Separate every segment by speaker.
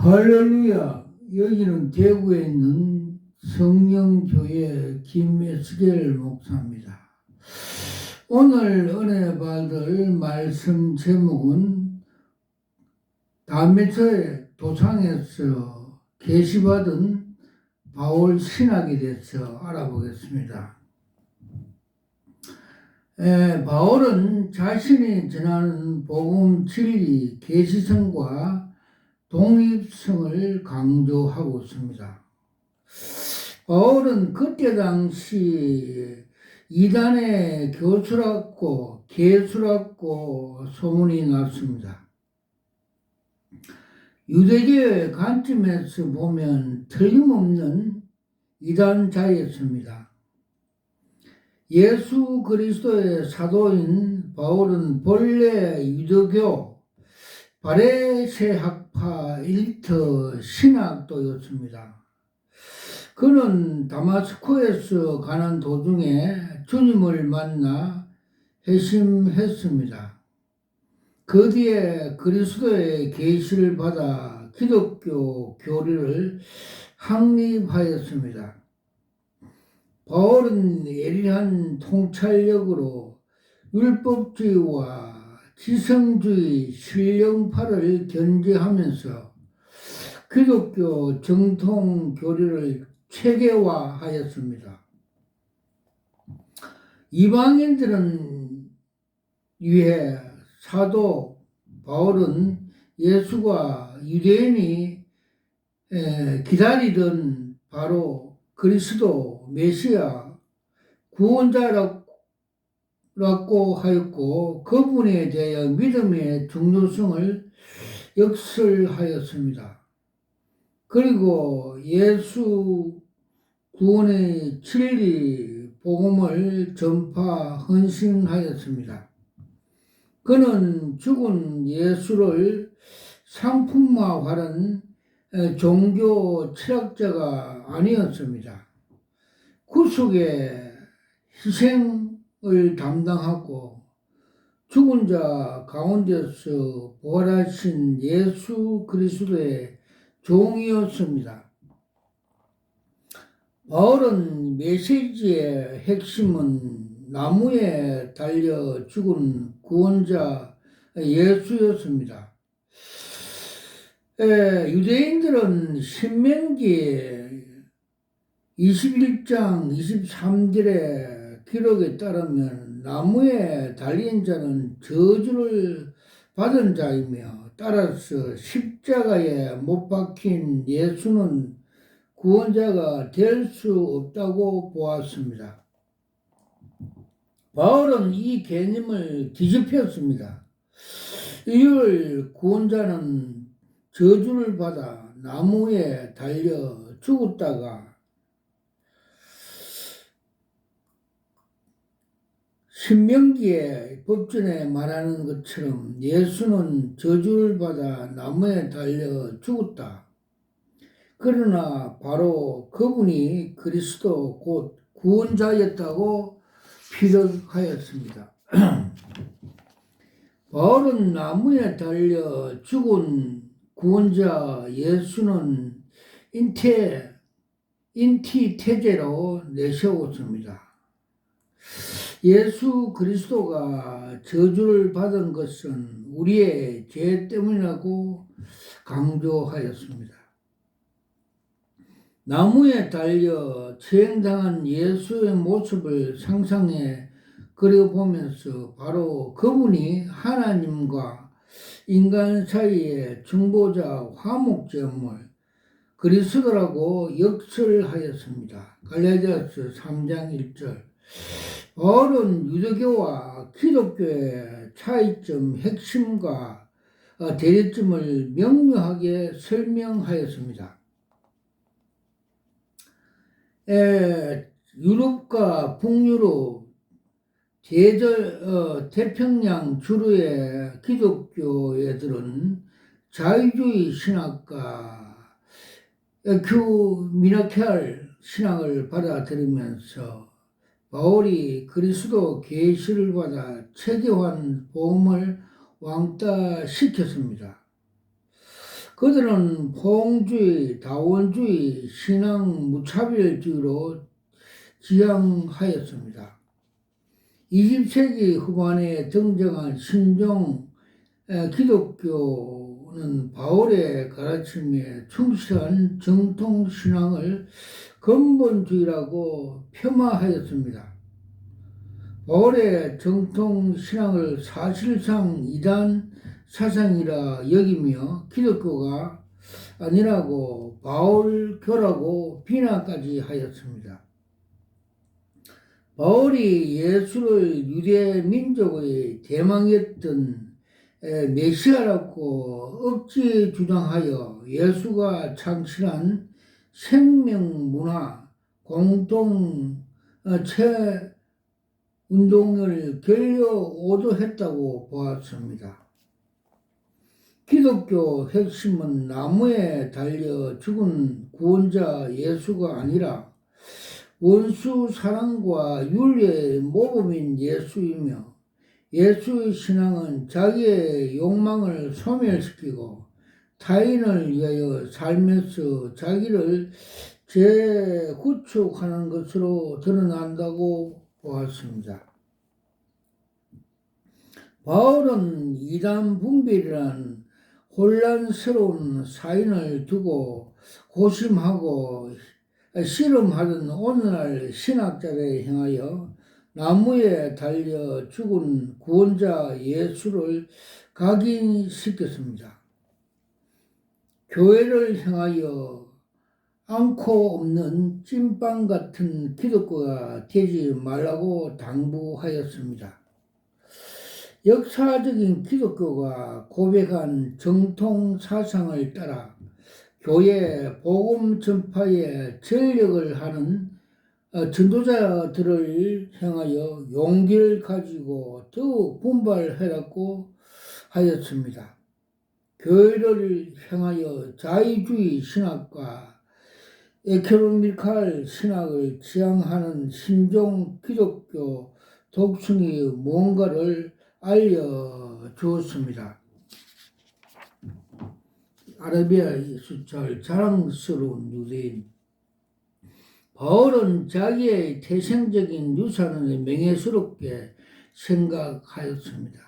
Speaker 1: 할렐루야. 여기는 대구에 있는 성령교회 김에스겔 목사입니다. 오늘 은혜 받을 말씀 제목은 담에서의 도상에서 계시받은 바울 신학에 대해서 알아보겠습니다. 바울은 자신이 전하는 복음 진리 계시성과 독립성을 강조하고 있습니다. 바울은 그때 당시 이단의 교수라고 개수라고 소문이 났습니다. 유대교의 관점에서 보면 틀림없는 이단자였습니다. 예수 그리스도의 사도인 바울은 본래 유대교 바리새학파 일터 신학도였습니다. 그는 다마스코에서 가는 도중에 주님을 만나 회심했습니다. 그 뒤에 그리스도의 계시를 받아 기독교 교리를 확립하였습니다. 바울은 예리한 통찰력으로 율법주의와 지성주의 신령파를 견제하면서 기독교 정통 교리를 체계화하였습니다. 이방인들은 위해 사도 바울은 예수가 유대인이 기다리던 바로 그리스도 메시아 구원자라고 하였고 그분에 대해 믿음의 중요성을 역설하였습니다. 그리고 예수 구원의 진리 복음을 전파 헌신하였습니다. 그는 죽은 예수를 상품화하는 종교 철학자가 아니었습니다. 구속의 희생을 담당하고 죽은 자 가운데서 부활하신 예수 그리스도의 종이었습니다. 바울은 메시지의 핵심은 나무에 달려 죽은 구원자 예수였습니다. 유대인들은 신명기 21장 23절의 기록에 따르면 나무에 달린 자는 저주를 받은 자이며 따라서 십자가에 못 박힌 예수는 구원자가 될 수 없다고 보았습니다. 바울은 이 개념을 뒤집혔습니다. 이를 구원자는 저주를 받아 나무에 달려 죽었다가 신명기의 법전에 말하는 것처럼 예수는 저주를 받아 나무에 달려 죽었다. 그러나 바로 그분이 그리스도 곧 구원자였다고 피력하였습니다. 바울은 나무에 달려 죽은 구원자 예수는 인티태제로 내세웠습니다. 예수 그리스도가 저주를 받은 것은 우리의 죄 때문이라고 강조하였습니다. 나무에 달려 처형당한 예수의 모습을 상상해 그려보면서 바로 그분이 하나님과 인간 사이의 중보자 화목제물 그리스도라고 역설하였습니다. 갈라디아서 3장 1절. 바울은 유대교와 기독교의 차이점, 핵심과 대립점을 명료하게 설명하였습니다. 유럽과 북유럽, 태평양 주류의 기독교애들은 자유주의 신학과 에큐미나케알 신학을 받아들이면서 바울이 그리스도 계시를 받아 체계화한 복음을 왕따시켰습니다. 그들은 포용주의, 다원주의, 신앙 무차별주의로 지향하였습니다. 20세기 후반에 등장한 신종 기독교는 바울의 가르침에 충실한 정통신앙을 근본주의라고 폄하하였습니다. 바울의 정통신앙을 사실상 이단 사상이라 여기며 기독교가 아니라고 바울교라고 비난까지 하였습니다. 바울이 예수를 유대 민족의 대망이었던 메시아라고 억지 주장하여 예수가 창시한 생명문화 공동체 운동을 결여오도했다고 보았습니다. 기독교 핵심은 나무에 달려 죽은 구원자 예수가 아니라 원수 사랑과 윤리의 모범인 예수이며, 예수의 신앙은 자기의 욕망을 소멸시키고 타인을 위하여 살면서 자기를 재구축하는 것으로 드러난다고 보았습니다. 바울은 이단 분별이란 혼란스러운 사인을 두고 고심하고 씨름하던 오늘날 신학자들에 향하여 나무에 달려 죽은 구원자 예수를 각인시켰습니다. 교회를 향하여 않고 없는 찐빵 같은 기독교가 되지 말라고 당부하였습니다. 역사적인 기독교가 고백한 정통 사상을 따라 교회 복음 전파에 전력을 하는 전도자들을 향하여 용기를 가지고 더욱 분발하라고 하였습니다. 교회를 향하여 자유주의 신학과 에코노미컬 신학을 지향하는 신종 기독교 독성이 무언가를 알려주었습니다. 아라비아의 수철 자랑스러운 유대인 바울은 자기의 태생적인 유산을 명예스럽게 생각하였습니다.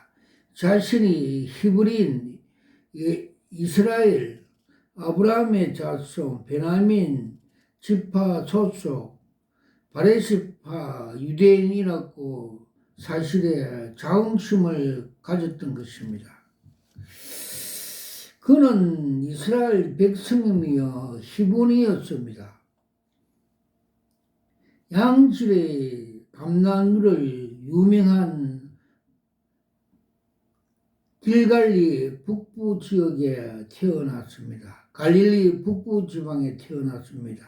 Speaker 1: 자신이 히브리인, 이스라엘, 아브라함의 자손, 베냐민 지파 소속, 바레시파 유대인이라고 사실에 자긍심을 가졌던 것입니다. 그는 이스라엘 백성이며 히브리였습니다. 양질의 감나무를 유명한 길갈리 북부 지역에 태어났습니다. 갈릴리 북부 지방에 태어났습니다.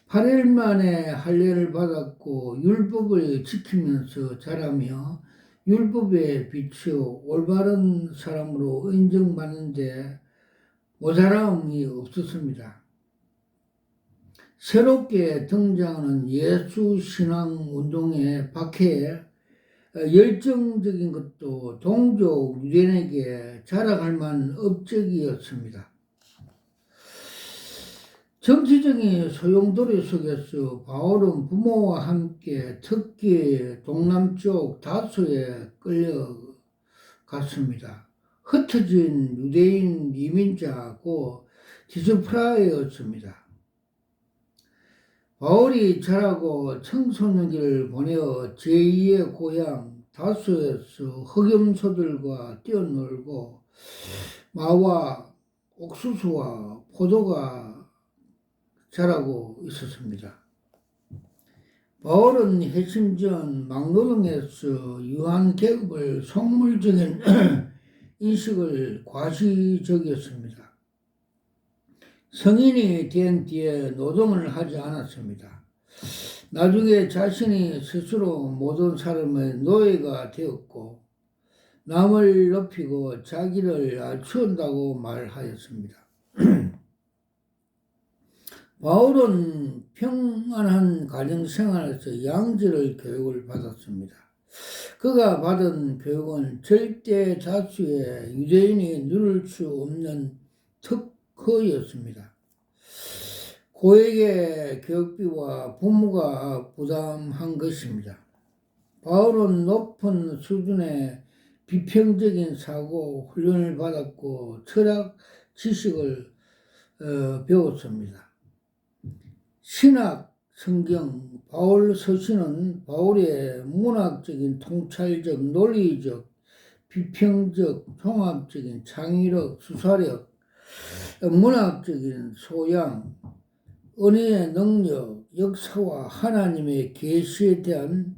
Speaker 1: 8일 만에 할례를 받았고 율법을 지키면서 자라며 율법에 비추어 올바른 사람으로 인정받는데 모자람이 없었습니다. 새롭게 등장하는 예수 신앙 운동의 박해에 열정적인 것도 동족 유대인에게 자랑할 만한 업적이었습니다. 정치적인 소용돌이 속에서 바울은 부모와 함께 특히 동남쪽 다소에 끌려갔습니다. 흩어진 유대인 이민자고 디스프라였습니다. 바울이 자라고 청소년기를 보내어 제2의 고향 다소에서 흑염소들과 뛰어놀고 마와 옥수수와 포도가 자라고 있었습니다. 바울은 해심전 막노동에서 유한 계급을 속물적인 인식을 과시적이었습니다. 성인이 된 뒤에 노동을 하지 않았습니다. 나중에 자신이 스스로 모든 사람의 노예가 되었고 남을 높이고 자기를 낮춘다고 말하였습니다. 바울은 평안한 가정생활에서 양질의 교육을 받았습니다. 그가 받은 교육은 절대 다수의 유대인이 누릴 수 없는 특허였습니다. 고액의 교육비와 부모가 부담한 것입니다. 바울은 높은 수준의 비평적인 사고 훈련을 받았고 철학 지식을 배웠습니다. 신학, 성경, 바울 서신은 바울의 문학적인, 통찰적, 논리적, 비평적, 종합적인 창의력, 수사력, 문학적인 소양, 은혜의 능력, 역사와 하나님의 계시에 대한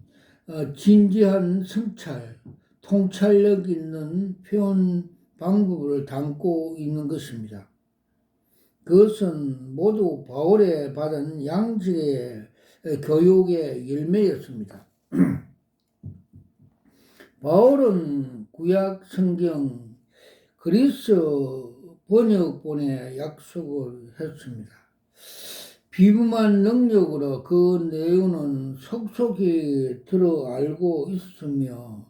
Speaker 1: 진지한 성찰, 통찰력 있는 표현 방법을 담고 있는 것입니다. 그것은 모두 바울에 받은 양질의 교육의 열매였습니다. 바울은 구약 성경 그리스 번역본에 약속을 했습니다. 비범한 능력으로 그 내용은 속속히 들어 알고 있으며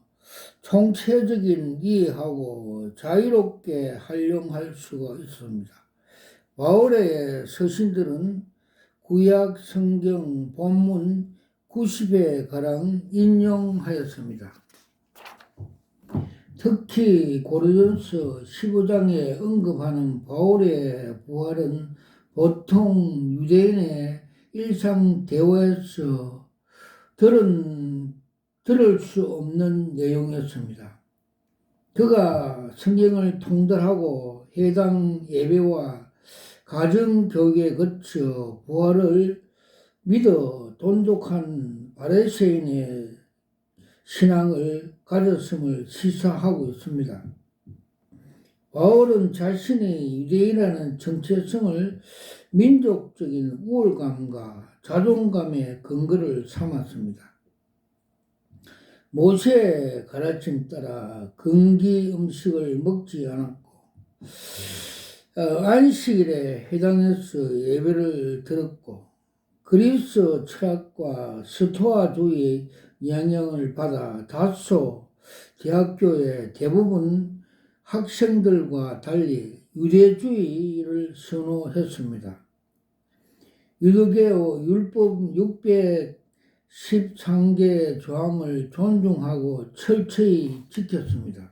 Speaker 1: 총체적인 이해하고 자유롭게 활용할 수가 있습니다. 바울의 서신들은 구약 성경 본문 90회 가량 인용하였습니다. 특히 고린도전서 15장에 언급하는 바울의 부활은 보통 유대인의 일상 대화에서 들을 수 없는 내용이었습니다. 그가 성경을 통달하고 해당 예배와 가정교육에 거쳐 부활을 믿어 돈독한 바리새인의 신앙을 가졌음을 시사하고 있습니다. 바울은 자신의 유대인이라는 정체성을 민족적인 우월감과 자존감의 근거를 삼았습니다. 모세의 가르침 따라 금기 음식을 먹지 않았고 안식일에 해당해서 예배를 드렸고 그리스 철학과 스토아주의 영향을 받아 다소 대학교의 대부분 학생들과 달리 유대주의를 선호했습니다. 유대교 율법 613개 조항을 존중하고 철저히 지켰습니다.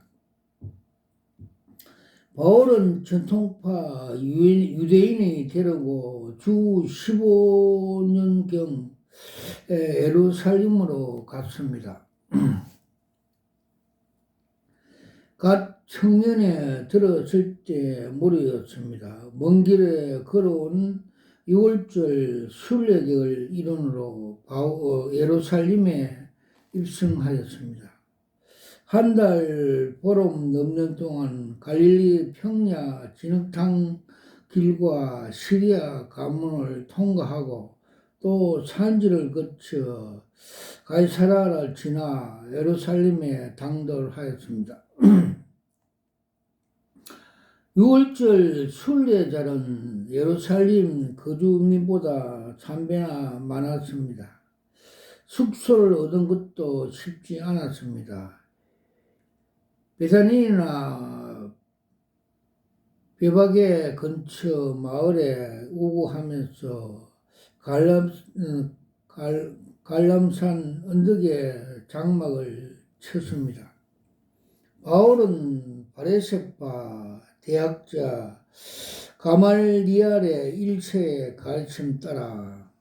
Speaker 1: 바울은 전통파 유대인이 되려고 주 15년경 예루살렘으로 갔습니다. 갓 청년에 들었을 때 무리였습니다. 먼 길에 걸어온 6월절 순례객을 일원으로 예루살렘에 입성하였습니다. 한 달 보름 넘는 동안 갈릴리 평야 진흙탕 길과 시리아 가문을 통과하고 또 산지를 거쳐 가이사라를 지나 예루살렘에 당도하였습니다. 6월절 순례자는 예루살렘 거주민보다 3배나 많았습니다. 숙소를 얻은 것도 쉽지 않았습니다. 베다니나 베박의 근처 마을에 우구하면서 갈람산 언덕에 장막을 쳤습니다. 바울은 바리새파 대학자 가말리알의 일체의 가르침 따라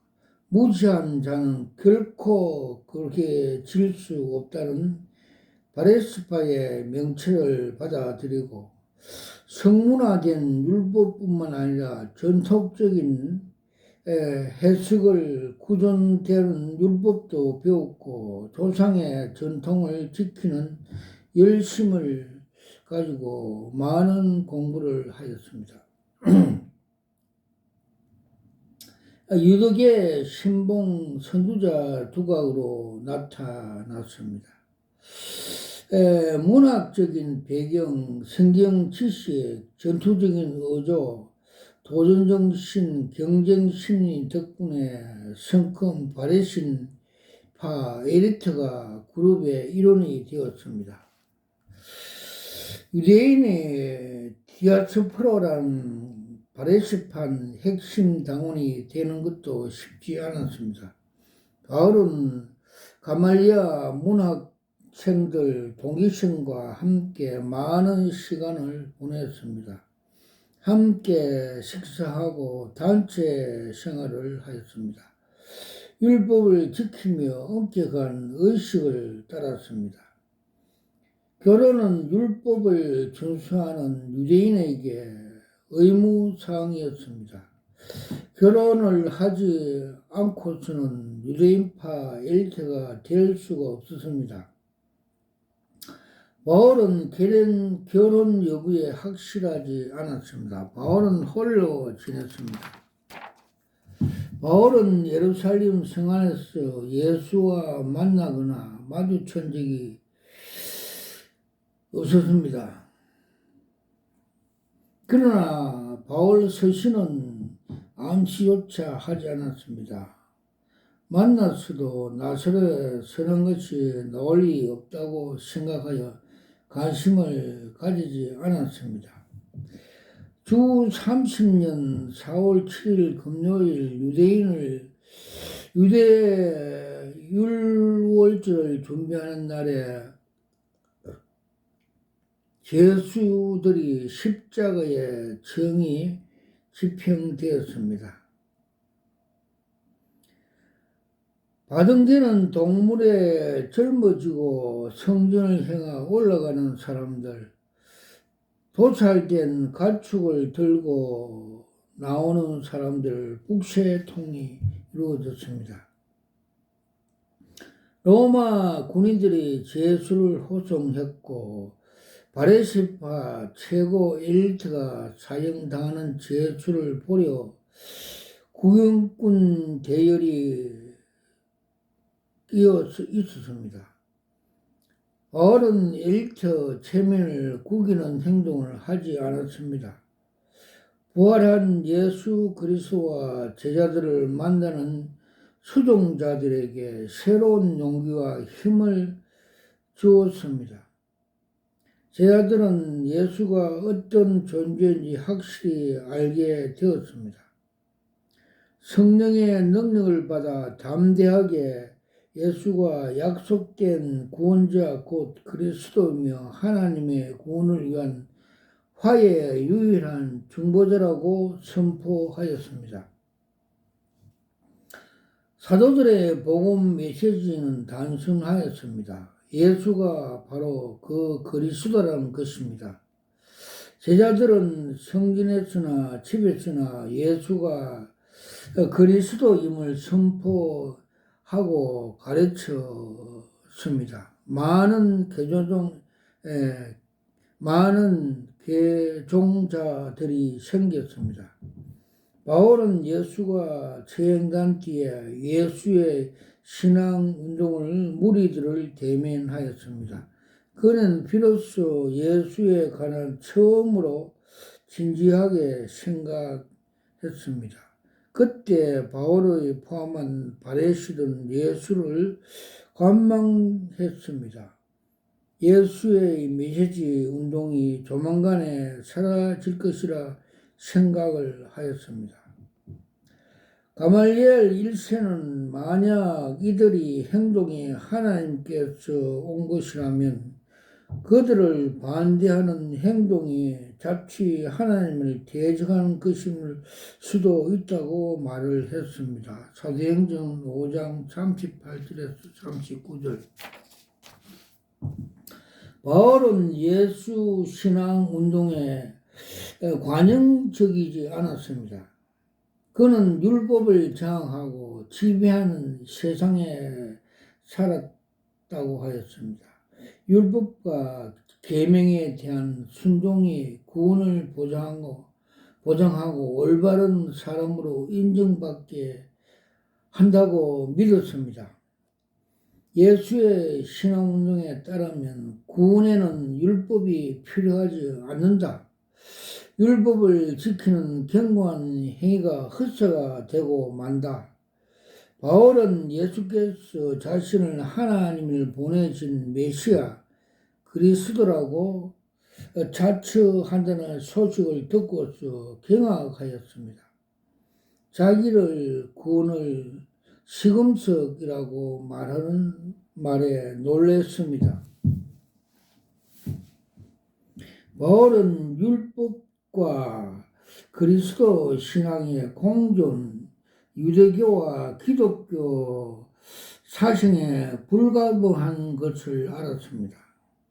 Speaker 1: 무지한 자는 결코 그렇게 질 수 없다는 바리새파의 명체를 받아들이고 성문화된 율법뿐만 아니라 전통적인 해석을 구존되는 율법도 배웠고 조상의 전통을 지키는 열심을 가지고 많은 공부를 하였습니다. 유덕의 신봉 선두자 두각으로 나타났습니다. 문학적인 배경, 성경 지식, 전투적인 의조, 도전정신, 경쟁심리 덕분에 성큼 바리새파 엘리트가 그룹의 일원이 되었습니다. 유대인의 디아스포라라는 바레스판 핵심 당원이 되는 것도 쉽지 않았습니다. 바울은 가말리아 문학생들 동기생과 함께 많은 시간을 보냈습니다. 함께 식사하고 단체 생활을 하였습니다. 율법을 지키며 엄격한 의식을 따랐습니다. 결혼은 율법을 준수하는 유대인에게 의무사항이었습니다. 결혼을 하지 않고서는 유대인파 엘리트가 될 수가 없었습니다. 바울은 결혼 여부에 확실하지 않았습니다. 바울은 홀로 지냈습니다. 바울은 예루살렘 성 안에서 예수와 만나거나 마주친 적이 없었습니다. 그러나 바울 서신은 암시조차 하지 않았습니다. 만났어도 나서로 서는 것이 널리 없다고 생각하여 관심을 가지지 않았습니다. 주 30년 4월 7일 금요일 유대 율월절을 준비하는 날에 죄수들이 십자가에 정이 집행되었습니다. 바등대는 동물에 젊어지고 성전을 향해 올라가는 사람들, 도찰된 가축을 들고 나오는 사람들 북새통이 이루어졌습니다. 로마 군인들이 죄수를 호송했고 바레시파 최고 엘리트가 사형당하는 죄수를 보려 구경꾼 대열이 끼어 있었습니다. 바울은 엘리트 체면을 구기는 행동을 하지 않았습니다. 부활한 예수 그리스도와 제자들을 만나는 수종자들에게 새로운 용기와 힘을 주었습니다. 제자들은 예수가 어떤 존재인지 확실히 알게 되었습니다. 성령의 능력을 받아 담대하게 예수가 약속된 구원자 곧 그리스도이며 하나님의 구원을 위한 화해의 유일한 중보자라고 선포하였습니다. 사도들의 복음 메시지는 단순하였습니다. 예수가 바로 그 그리스도라는 것입니다. 제자들은 성전에서나 집에서나 예수가 그리스도임을 선포하고 가르쳤습니다. 많은 개종자들이 생겼습니다. 바울은 예수가 재행단 뒤에 예수의 신앙운동을 무리들을 대면하였습니다. 그는 비로소 예수에 관한 처음으로 진지하게 생각했습니다. 그때 바울의 포함한 바레시는 예수를 관망했습니다. 예수의 메시지 운동이 조만간에 사라질 것이라 생각을 하였습니다. 가말리엘 1세는 만약 이들이 행동이 하나님께서 온 것이라면 그들을 반대하는 행동이 자칫 하나님을 대적하는 것임을 수도 있다고 말을 했습니다. 사도행전 5장 38절에서 39절. 바울은 예수 신앙 운동에 관용적이지 않았습니다. 그는 율법을 저항하고 지배하는 세상에 살았다고 하였습니다. 율법과 계명에 대한 순종이 구원을 보장하고 올바른 사람으로 인정받게 한다고 믿었습니다. 예수의 신앙운동에 따르면 구원에는 율법이 필요하지 않는다. 율법을 지키는 견고한 행위가 헛사가 되고 만다. 바울은 예수께서 자신을 하나님을 보내신 메시아 그리스도라고 자처한다는 소식을 듣고서 경악하였습니다. 자기를 구원을 시금석이라고 말하는 말에 놀랐습니다. 바울은 율법과 그리스도 신앙의 공존, 유대교와 기독교 사상에 불가분한 것을 알았습니다.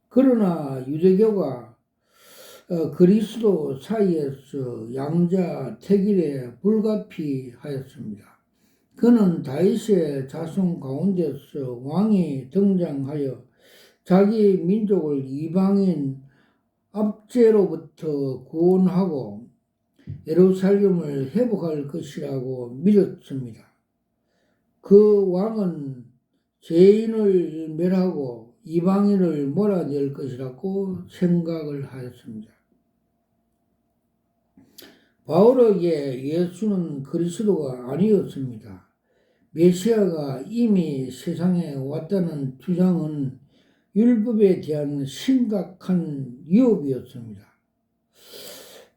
Speaker 1: 그러나 유대교가 그리스도 사이에서 양자택일에 불가피하였습니다. 그는 다윗의 자손 가운데서 왕이 등장하여 자기 민족을 이방인 압제로부터 구원하고 예루살렘을 회복할 것이라고 믿었습니다. 그 왕은 죄인을 멸하고 이방인을 몰아낼 것이라고 생각을 하였습니다. 바울에게 예수는 그리스도가 아니었습니다. 메시아가 이미 세상에 왔다는 주장은 율법에 대한 심각한 위협이었습니다.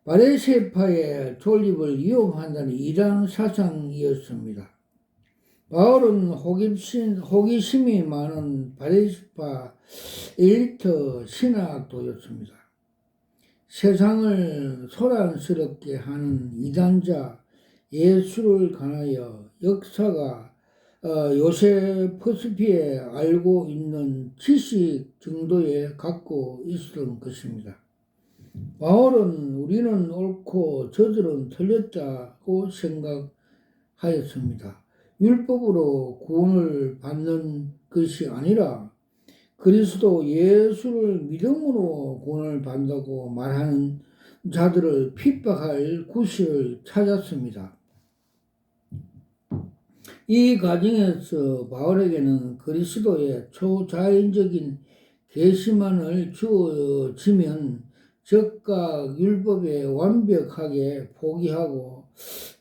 Speaker 1: 바리새파의 존립을 위협한다는 이단 사상이었습니다. 바울은 호기심이 많은 바리새파 엘리트 신학도였습니다. 세상을 소란스럽게 하는 이단자 예수를 관하여 역사가 요세포스피에 알고 있는 지식 정도에 갖고 있었던 것입니다. 바울은 우리는 옳고 저들은 틀렸다고 생각하였습니다. 율법으로 구원을 받는 것이 아니라 그리스도 예수를 믿음으로 구원을 받는다고 말하는 자들을 핍박할 구실을 찾았습니다. 이 과정에서 바울에게는 그리스도의 초자연적인 계시만을 주어지면 즉각 율법에 완벽하게 포기하고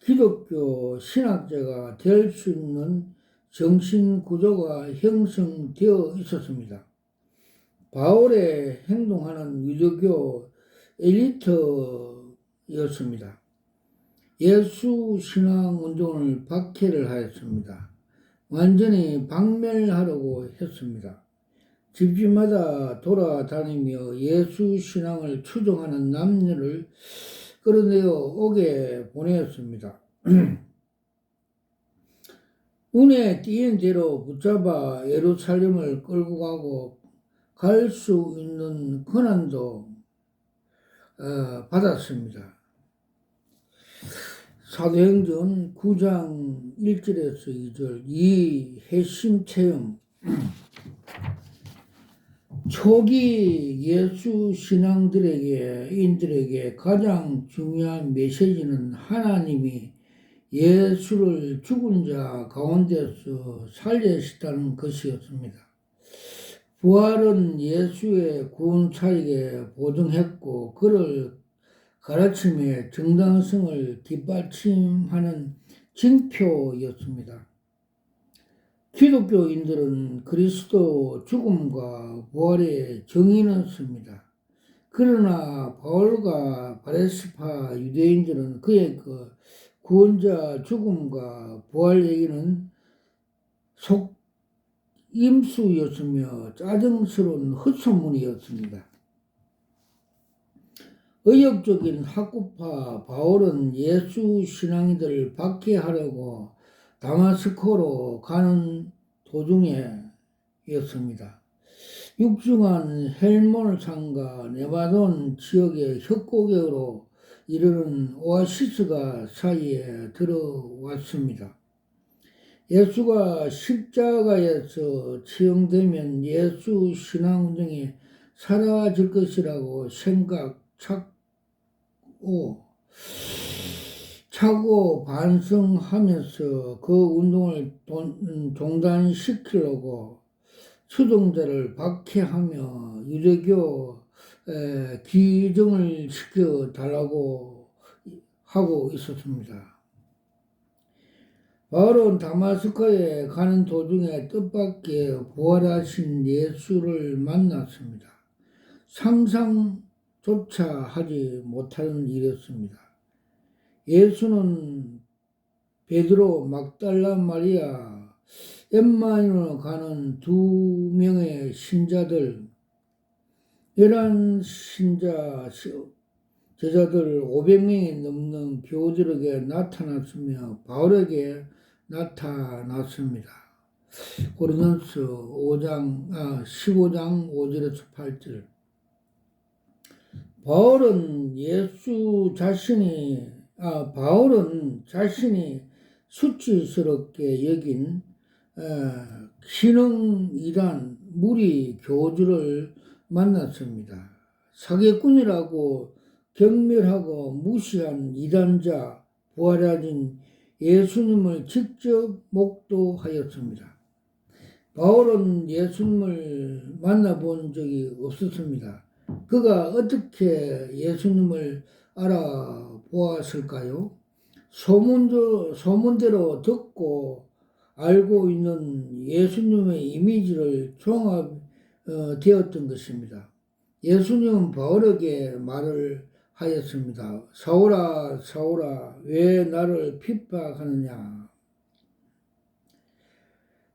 Speaker 1: 기독교 신학자가 될 수 있는 정신구조가 형성되어 있었습니다. 바울의 행동하는 유대교 엘리트였습니다. 예수 신앙 운동을 박해를 하였습니다. 완전히 박멸하려고 했습니다. 집집마다 돌아다니며 예수 신앙을 추종하는 남녀를 끌어내어 오게 보내었습니다. 눈에 띄는 대로 붙잡아 예루살렘을 끌고 가고 갈 수 있는 권한도 받았습니다. 사도행전 9장 1절에서 2절 이 핵심 체험 초기 예수 신앙인들에게 가장 중요한 메시지는 하나님이 예수를 죽은 자 가운데서 살리셨다는 것이었습니다. 부활은 예수의 구원 차익에 보증했고 그를 가르침의 정당성을 뒷받침하는 징표였습니다. 기독교인들은 그리스도 죽음과 부활의 정의였습니다. 그러나 바울과 바리새파 유대인들은 그의 구원자 죽음과 부활 얘기는 속임수였으며 짜증스러운 헛소문이었습니다. 의욕적인 학구파 바울은 예수 신앙인들을 박해하려고 다마스코로 가는 도중에였습니다. 육중한 헬몬산과 네바돈 지역의 협곡으로 이르는 오아시스가 사이에 들어왔습니다. 예수가 십자가에서 처형되면 예수 신앙운동이 사라질 것이라고 차고 반성하면서 그 운동을 중단시키려고 추종자를 박해하며 유대교 기증을 시켜달라고 하고 있었습니다. 바울은 다마스커에 가는 도중에 뜻밖의 부활하신 예수를 만났습니다. 상상 조차 하지 못하는 일이었습니다. 예수는 베드로, 막달라 마리아, 엠마오로 가는 2명의 신자들, 11 제자들 500명이 넘는 교우들에게 나타났으며 바울에게 나타났습니다. 고린도서 15장 5절에서 8절. 바울은 자신이 수치스럽게 여긴 신흥이란 무리 교주를 만났습니다. 사기꾼이라고 경멸하고 무시한 이단자 부활하신 예수님을 직접 목도하였습니다. 바울은 예수님을 만나본 적이 없었습니다. 그가 어떻게 예수님을 알아보았을까요? 소문대로 듣고 알고 있는 예수님의 이미지를 종합되었던 것입니다. 예수님은 바울에게 말을 하였습니다. 사울아, 사울아, 왜 나를 핍박하느냐?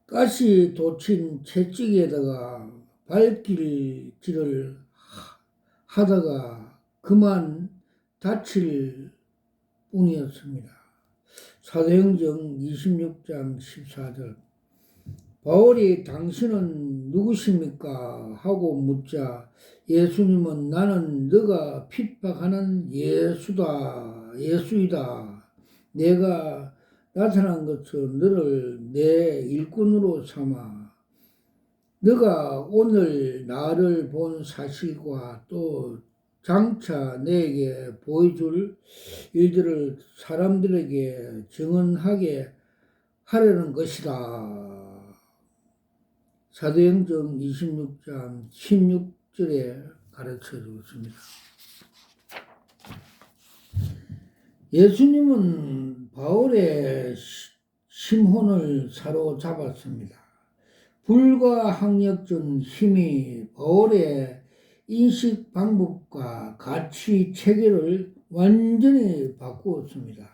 Speaker 1: 가시 돋친 채찍에다가 발길질을 하다가 그만 다칠 뿐이었습니다. 사도행전 26장 14절. 바울이 당신은 누구십니까? 하고 묻자 예수님은 나는 너가 핍박하는 예수이다. 내가 나타난 것은 너를 내 일꾼으로 삼아 너가 오늘 나를 본 사실과 또 장차 내게 보여줄 일들을 사람들에게 증언하게 하려는 것이다. 사도행전 26장 16절에 가르쳐주고 있습니다. 예수님은 바울의 심혼을 사로잡았습니다. 불가항력적 힘이 바울의 인식 방법과 가치 체계를 완전히 바꾸었습니다.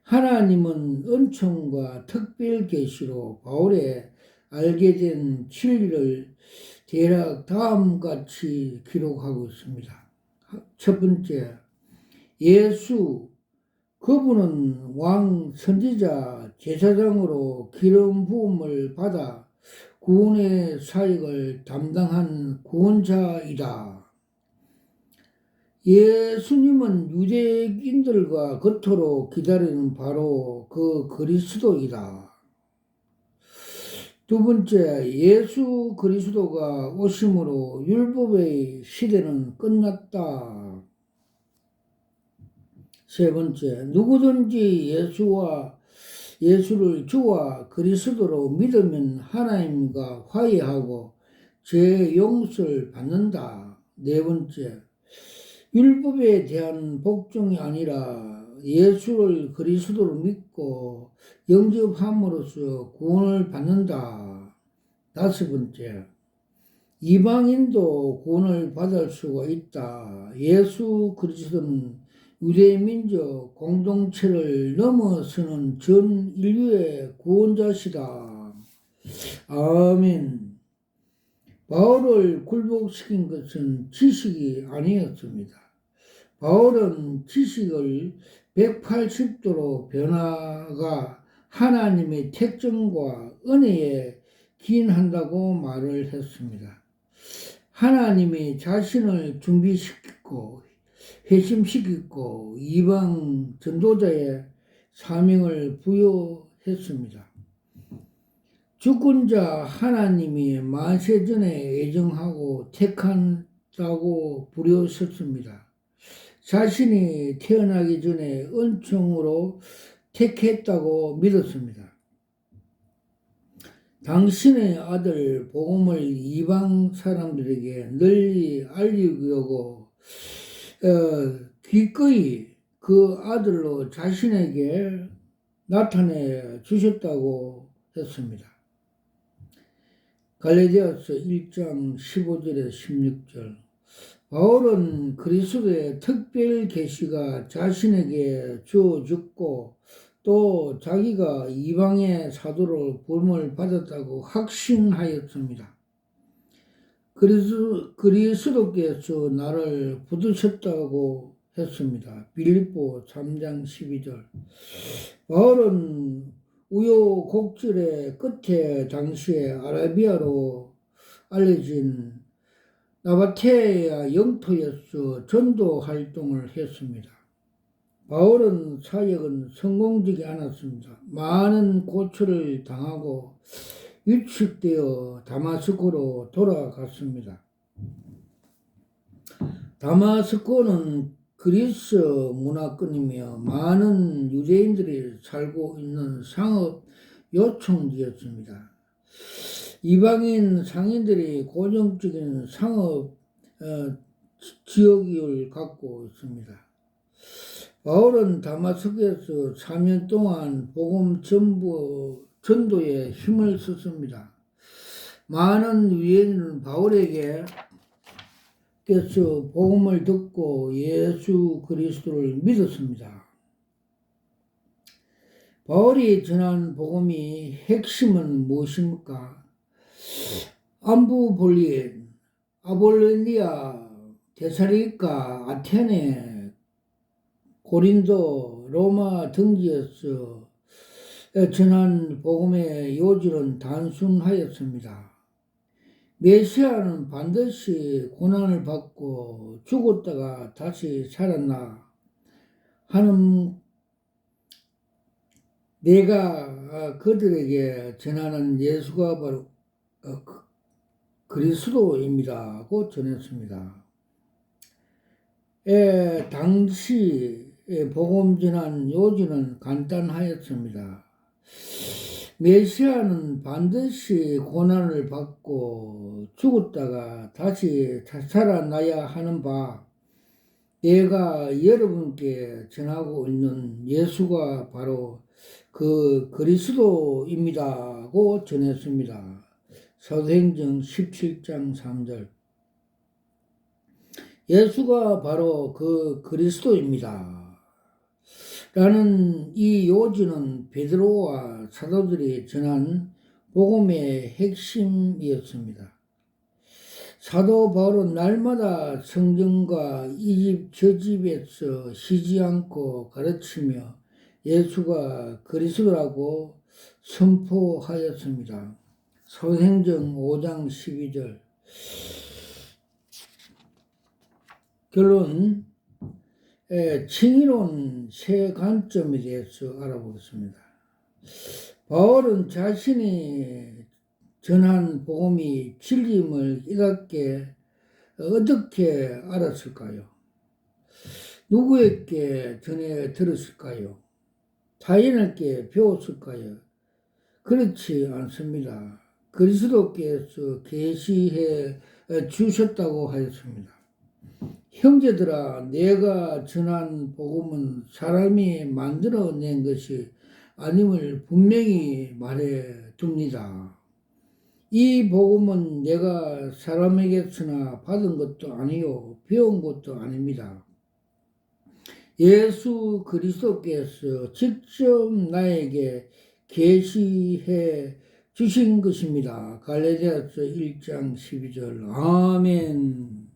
Speaker 1: 하나님은 은총과 특별 계시로 바울의 알게 된 진리를 대략 다음같이 기록하고 있습니다. 첫 번째, 예수, 그분은 왕, 선지자, 제사장으로 기름 부음을 받아 구원의 사역을 담당한 구원자이다. 예수님은 유대인들과 그토록 기다리는 바로 그 그리스도이다. 두 번째, 예수 그리스도가 오심으로 율법의 시대는 끝났다. 세 번째, 누구든지 예수를 주와 그리스도로 믿으면 하나님과 화해하고 죄 용서를 받는다. 네 번째, 율법에 대한 복종이 아니라 예수를 그리스도로 믿고 영접함으로써 구원을 받는다. 다섯 번째, 이방인도 구원을 받을 수가 있다. 예수 그리스도는 유대민족 공동체를 넘어서는 전 인류의 구원자시다. 아멘. 바울을 굴복시킨 것은 지식이 아니었습니다. 바울은 지식을 180도로 변화가 하나님의 택정과 은혜에 기인한다고 말을 했습니다. 하나님이 자신을 준비시키고 회심시키고 이방 전도자의 사명을 부여했습니다. 주권자 하나님이 만세전에 예정하고 택한다고 부르셨습니다. 자신이 태어나기 전에 은총으로 택했다고 믿었습니다. 당신의 아들 복음을 이방 사람들에게 널리 알리려고 기꺼이 그 아들로 자신에게 나타내 주셨다고 했습니다. 갈라디아서 1장 15절에서 16절. 바울은 그리스도의 특별 계시가 자신에게 주어졌고 또 자기가 이방의 사도로 부름을 받았다고 확신하였습니다. 그리스도께서 나를 부르셨다고 했습니다. 빌립보 3장 12절. 바울은 우여곡절의 끝에 당시에 아라비아로 알려진 나바테아 영토에서 전도 활동을 했습니다. 바울은 사역은 성공적이 않았습니다. 많은 고초를 당하고 유축되어 다마스코로 돌아갔습니다. 다마스코는 그리스 문화권이며 많은 유대인들이 살고 있는 상업 요충지였습니다. 이방인 상인들이 고정적인 상업 지역을 갖고 있습니다. 바울은 다마스코에서 3년 동안 복음 전도에 힘을 썼습니다. 많은 유대인은 바울에게 복음을 듣고 예수 그리스도를 믿었습니다. 바울이 전한 복음의 핵심은 무엇입니까? 암부볼리엔, 아볼로니아, 데살로니가, 아테네, 고린도, 로마 등지에서 전한 복음의 요지는 단순하였습니다. 메시아는 반드시 고난을 받고 죽었다가 다시 살았나 하는 내가 그들에게 전하는 예수가 바로 그리스도입니다 하고 전했습니다. 당시 복음 전한 요지는 간단하였습니다. 메시아는 반드시 고난을 받고 죽었다가 다시 살아나야 하는 바, 내가 여러분께 전하고 있는 예수가 바로 그 그리스도입니다고 전했습니다. 사도행전 17장 3절. 예수가 바로 그 그리스도입니다. 라는 이 요지는 베드로와 사도들이 전한 복음의 핵심이었습니다. 사도 바울은 날마다 성경과 이 집 저 집에서 쉬지 않고 가르치며 예수가 그리스도라고 선포하였습니다. 사도행전 5장 12절. 결론, 칭의로운 세 관점에 대해서 알아보겠습니다. 바울은 자신이 전한 복음이 진리임을 깨닫게 어떻게 알았을까요? 누구에게 전해 들었을까요? 타인에게 배웠을까요? 그렇지 않습니다. 그리스도께서 계시해 주셨다고 하였습니다. 형제들아, 내가 전한 복음은 사람이 만들어낸 것이 아님을 분명히 말해 둡니다. 이 복음은 내가 사람에게서나 받은 것도 아니요 배운 것도 아닙니다. 예수 그리스도께서 직접 나에게 계시해 주신 것입니다. 갈라디아서 1장 12절. 아멘.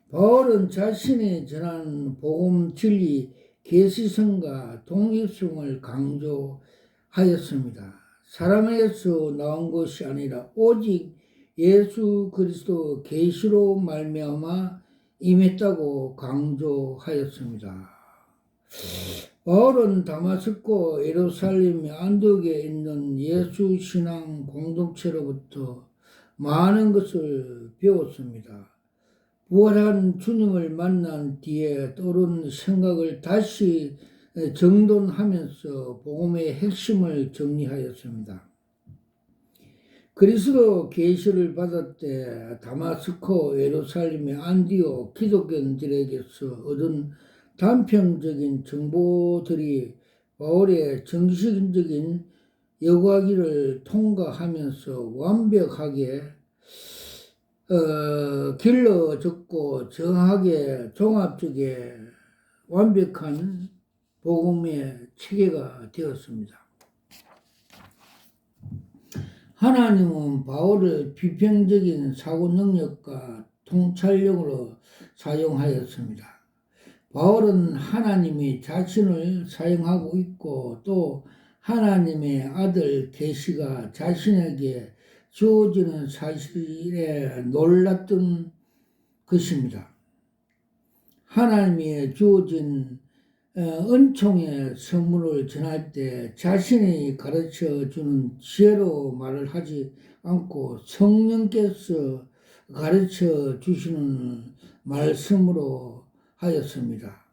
Speaker 1: 바울은 자신이 전한 복음 진리 계시성과 동일성을 강조하였습니다. 사람에게서 나온 것이 아니라 오직 예수 그리스도 계시로 말미암아 임했다고 강조하였습니다. 바울은 다마스코, 예루살렘, 안디옥에 있는 예수 신앙 공동체로부터 많은 것을 배웠습니다. 부활한 주님을 만난 뒤에 떠오른 생각을 다시 정돈하면서 복음의 핵심을 정리하였습니다. 그리스도 계시를 받을 때 다마스코, 예루살렘의 안디옥 기독교인들에게서 얻은 단편적인 정보들이 바울의 정신적인 여과기를 통과하면서 완벽하게 길러졌고 정확하게 종합적에 완벽한 복음의 체계가 되었습니다. 하나님은 바울을 비평적인 사고 능력과 통찰력으로 사용하였습니다. 바울은 하나님이 자신을 사용하고 있고 또 하나님의 아들 계시가 자신에게 주어지는 사실에 놀랐던 것입니다. 하나님의 주어진 은총의 선물을 전할 때 자신이 가르쳐 주는 지혜로 말을 하지 않고 성령께서 가르쳐 주시는 말씀으로 하였습니다.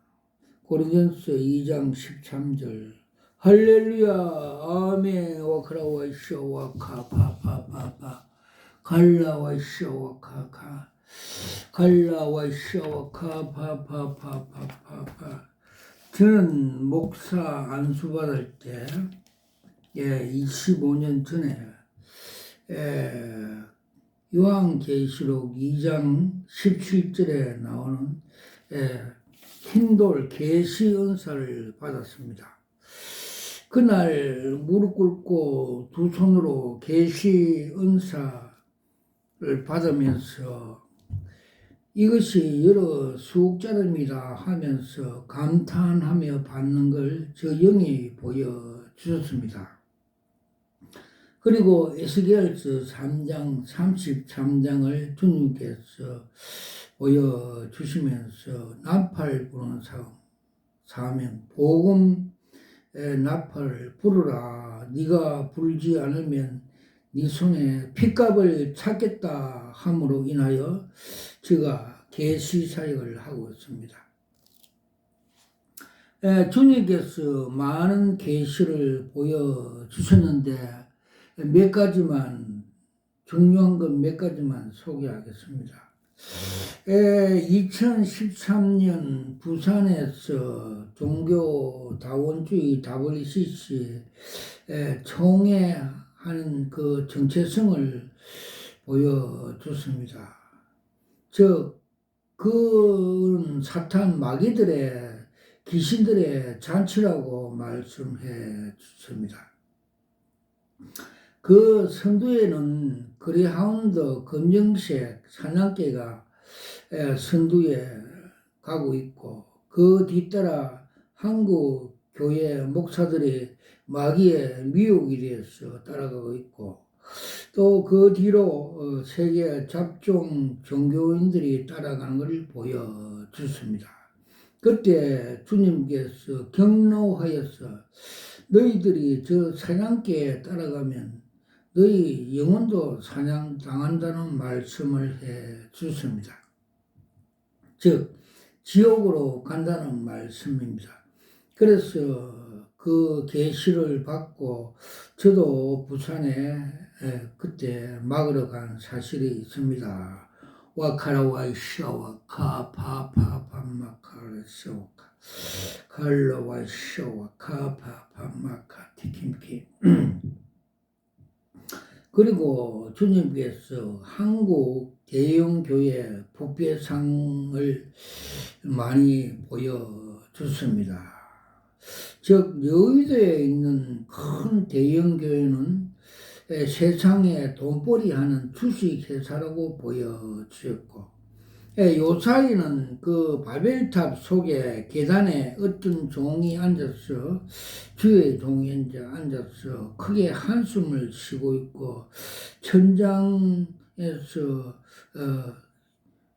Speaker 1: 고린도전서 2장 13절 할렐루야 아멘 와크라와이쇼 와카파파파파 갈라와이쇼 와카카 갈라와이쇼 와카파파파파파. 저는 목사 안수 받을 때 25년 전에 요한계시록 2장 17절에 나오는 흰돌 계시 은사를 받았습니다. 그날 무릎 꿇고 두 손으로 계시 은사를 받으면서 이것이 여러 수옥자름이다 하면서 감탄하며 받는 걸 저 영이 보여주셨습니다. 그리고 에스겔서 3장 33장을 주님께서 보여주시면서 나팔 부르는 사명 복음 나팔을 부르라. 네가 불지 않으면 네 손에 핏값을 찾겠다 함으로 인하여 제가 계시 사역을 하고 있습니다. 주님께서 많은 계시를 보여주셨는데 몇 가지만 중요한 건 몇 가지만 소개하겠습니다. 2013년 부산에서 종교다원주의 WCC 총회하는 그 정체성을 보여줬습니다. 그건 사탄 마귀들의 귀신들의 잔치라고 말씀해 주십니다. 그 선두에는 그레하운드 검정색 사냥개가 선두에 가고 있고 그 뒤따라 한국 교회 목사들이 마귀의 미혹이 되어서 따라가고 있고 또 그 뒤로 세계 잡종 종교인들이 따라가는 것을 보여줬습니다. 그때 주님께서 경로하여서 너희들이 저 사냥개에 따라가면 너희 영혼도 사냥당한다는 말씀을 해 주십니다. 즉 지옥으로 간다는 말씀입니다. 그래서 그 계시를 받고 저도 부산에 그때 막으러 간 사실이 있습니다. 와카라와이쇼와 카파파파마카라쇼카 칼라와이쇼와 카파파마카 티킴키. 그리고 주님께서 한국 대형교회 부패상을 많이 보여줬습니다. 즉 여의도에 있는 큰 대형교회는 세상에 돈벌이하는 주식회사라고 보여주셨고 요사이는 그 바벨탑 속에 계단에 어떤 종이 앉아서 주의 종이 앉아서 크게 한숨을 쉬고 있고 천장에서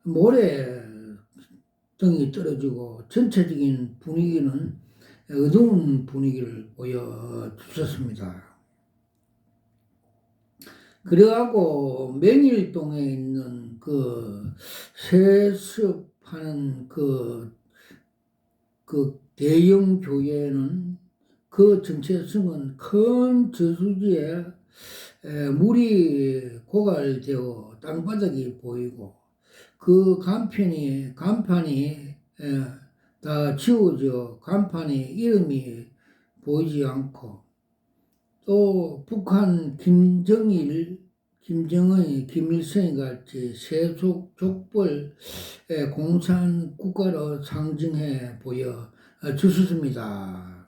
Speaker 1: 모래 등이 떨어지고 전체적인 분위기는 어두운 분위기를 보여주셨습니다. 그래갖고 맹일동에 있는 그 세습하는 그 대형 교회는 그 정체성은 큰 저수지에 물이 고갈되어 땅바닥이 보이고 그 간판이 다 지워져 간판에 이름이 보이지 않고 또 북한 김정일 김정은이 김일성이 같이 세속 족벌 공산 국가로 상징해 보여 주셨습니다.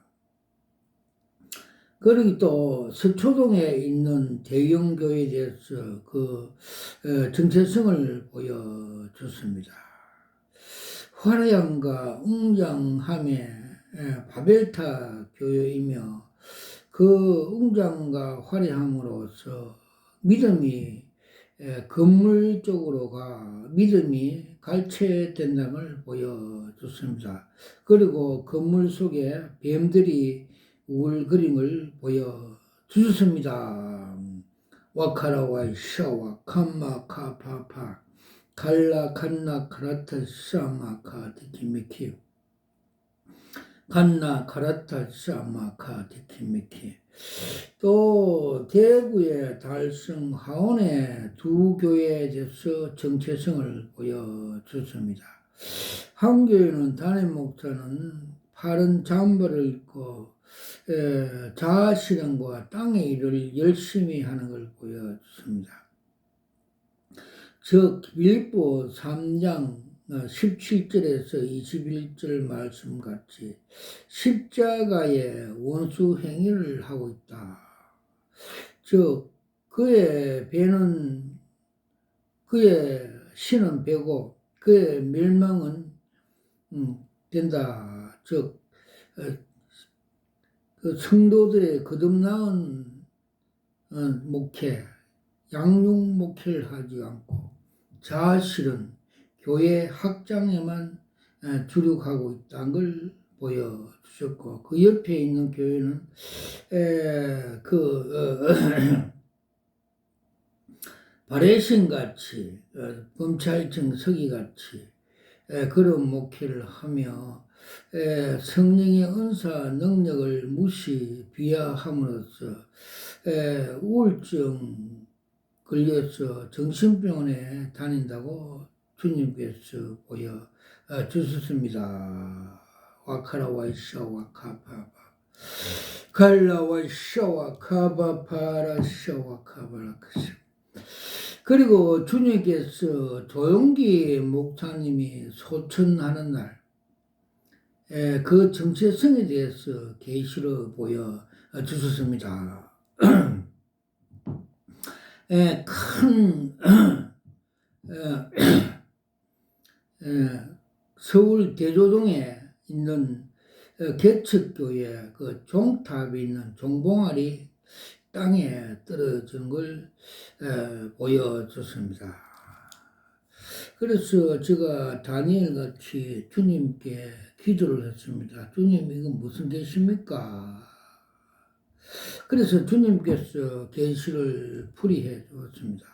Speaker 1: 그리고 또 서초동에 있는 대형교회에 대해서 그 정체성을 보여줬습니다. 화려함과 웅장함의 바벨탑 교회이며 그 웅장함과 화려함으로써 믿음이 건물 쪽으로 믿음이 갈취된다는 걸 보여줬습니다. 그리고 건물 속에 뱀들이 우글거리는 걸 보여주셨습니다. 와카라와 샤와 칸마 카파파 칼라 칸나 카라타 샤마카 디키미키 칸나 카라타 샤마카 디키미키. 또 대구의 달성 하원의 두 교회에 대해서 정체성을 보여줬습니다. 한 교회는 담임 목사는 파란 잠바를 입고 자아실현과 땅의 일을 열심히 하는 걸 보여줬습니다. 즉 빌보 3장 17절에서 21절 말씀같이 십자가의 원수 행위를 하고 있다. 즉 그의 신은 배고 그의 멸망은 된다. 즉 그 성도들의 거듭나은 목회, 양육 목회를 하지 않고 자아실은 교회 확장에만 주력하고 있다는 걸 보여주셨고, 그 옆에 있는 교회는 바레신같이 범찰청 서기같이 그런 목회를 하며 성령의 은사 능력을 비하함으로써 우울증 걸려서 정신병원에 다닌다고 주님께서 보여주셨습니다. 와카라와이샤 와카바바 갈라와이샤 와카바파라 샤와카바라카시. 그리고 주님께서 조용기 목사님이 소천하는 날, 그 정체성에 대해서 계시를 보여주셨습니다. 큰 서울 대조동에 있는 개척교회 그 종탑이 있는 종봉아리 땅에 떨어진 걸 보여줬습니다. 그래서 제가 다니엘 같이 주님께 기도를 했습니다. 주님, 이건 무슨 계시입니까? 그래서 주님께서 계시를 풀이해 주었습니다.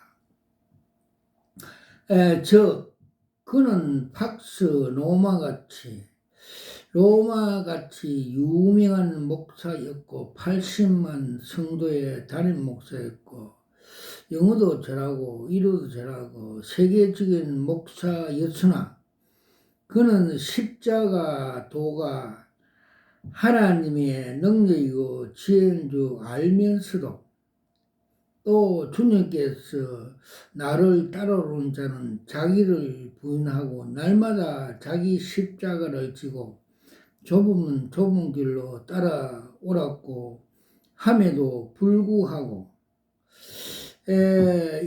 Speaker 1: 그는 팍스 로마같이 유명한 목사였고 80만 성도의 담임 목사였고 영어도 잘하고 이로도 잘하고 세계적인 목사였으나 그는 십자가 도가 하나님의 능력이고 지혜인 줄 알면서도 또 주님께서 나를 따라오는 자는 자기를 부인하고 날마다 자기 십자가를 지고 좁은 길로 따라오라고 함에도 불구하고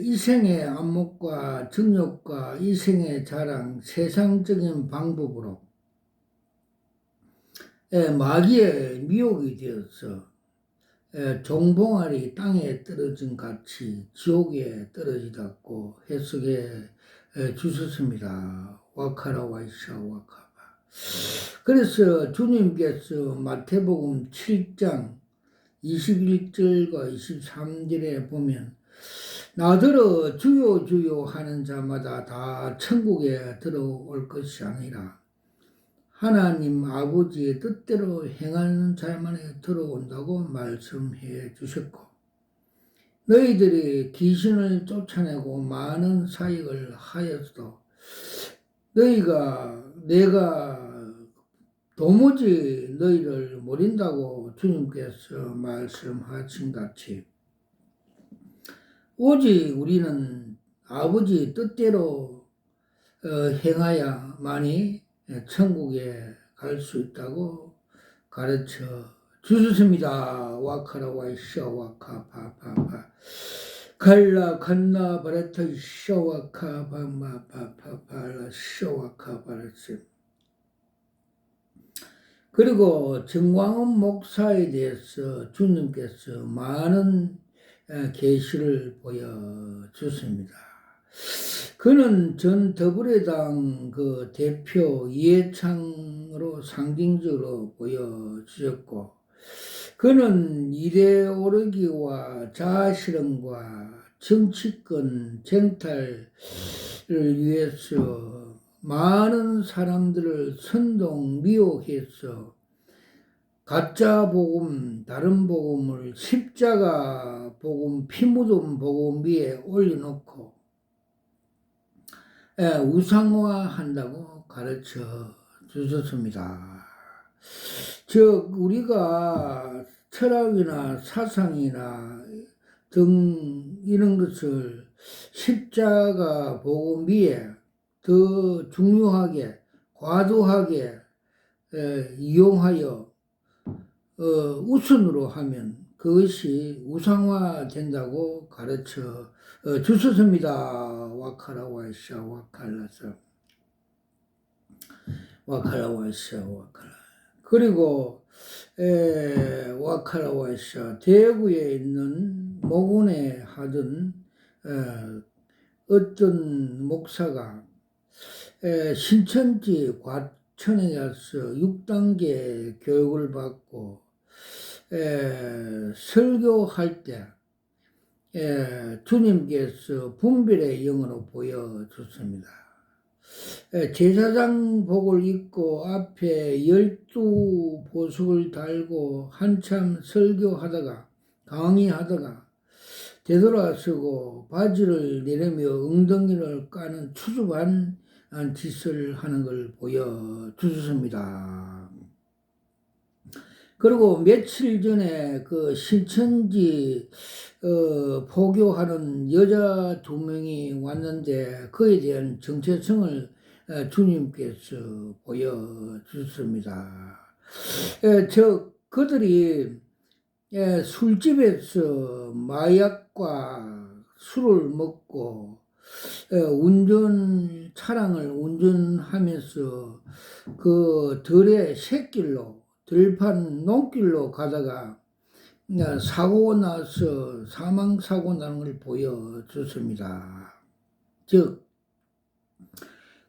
Speaker 1: 이생의 안목과 정욕과 이생의 자랑, 세상적인 방법으로 마귀의 미혹이 되어서 종봉아리 땅에 떨어진 같이 지옥에 떨어지다고 해석해 주셨습니다. 와카라와이샤 와카바. 그래서 주님께서 마태복음 7장 21절과 23절에 보면 나더러 주여 주여 하는 자마다 다 천국에 들어올 것이 아니라 하나님 아버지의 뜻대로 행하는 자만에 들어온다고 말씀해 주셨고, 너희들이 귀신을 쫓아내고 많은 사역을 하였어도 내가 도무지 너희를 모른다고 주님께서 말씀하신 같이 오직 우리는 아버지 뜻대로 행하야만이 천국에 갈 수 있다고 가르쳐 주셨습니다. 와카라 와이샤 와카 파파파 갈라 간나 바라타 샤와카 바마 파파파라 샤와카 바라스. 그리고 정광훈 목사에 대해서 주님께서 많은 계시를 보여주십니다. 그는 전 더불어당 그 대표 이해창으로 상징적으로 보여주셨고, 그는 이데올로기와 자아실현과 정치권 쟁탈을 위해서 많은 사람들을 선동 미혹해서 가짜 복음, 다른 복음을 십자가 복음, 피 묻은 복음 위에 올려놓고 우상화한다고 가르쳐 주셨습니다. 즉 우리가 철학이나 사상이나 등 이런 것을 십자가 복음 위에 더 중요하게 과도하게 이용하여 우선으로 하면 그것이 우상화된다고 가르쳐 주셨습니다. 와카라 와이샤 와칼라서 와카라 와이샤 와칼라. 그리고 와카라 와이샤 대구에 있는 모군에 하던 어떤 목사가 신천지 과천에 가서 6단계 교육을 받고 설교할 때 주님께서 분별의 영으로 보여줬습니다. 제사장복을 입고 앞에 12보석을 달고 한참 설교하다가 강의하다가 되돌아서고 바지를 내리며 엉덩이를 까는 추접한 짓을 하는 걸 보여주셨습니다. 그리고 며칠 전에 그 신천지 포교하는 여자 2명이 왔는데 그에 대한 정체성을 주님께서 보여주셨습니다. 그들이 술집에서 마약과 술을 먹고 차량을 운전하면서 그 들의 샛길로 들판 논길로 가다가 사고가 나서 사망사고 나는 걸 보여줬습니다. 즉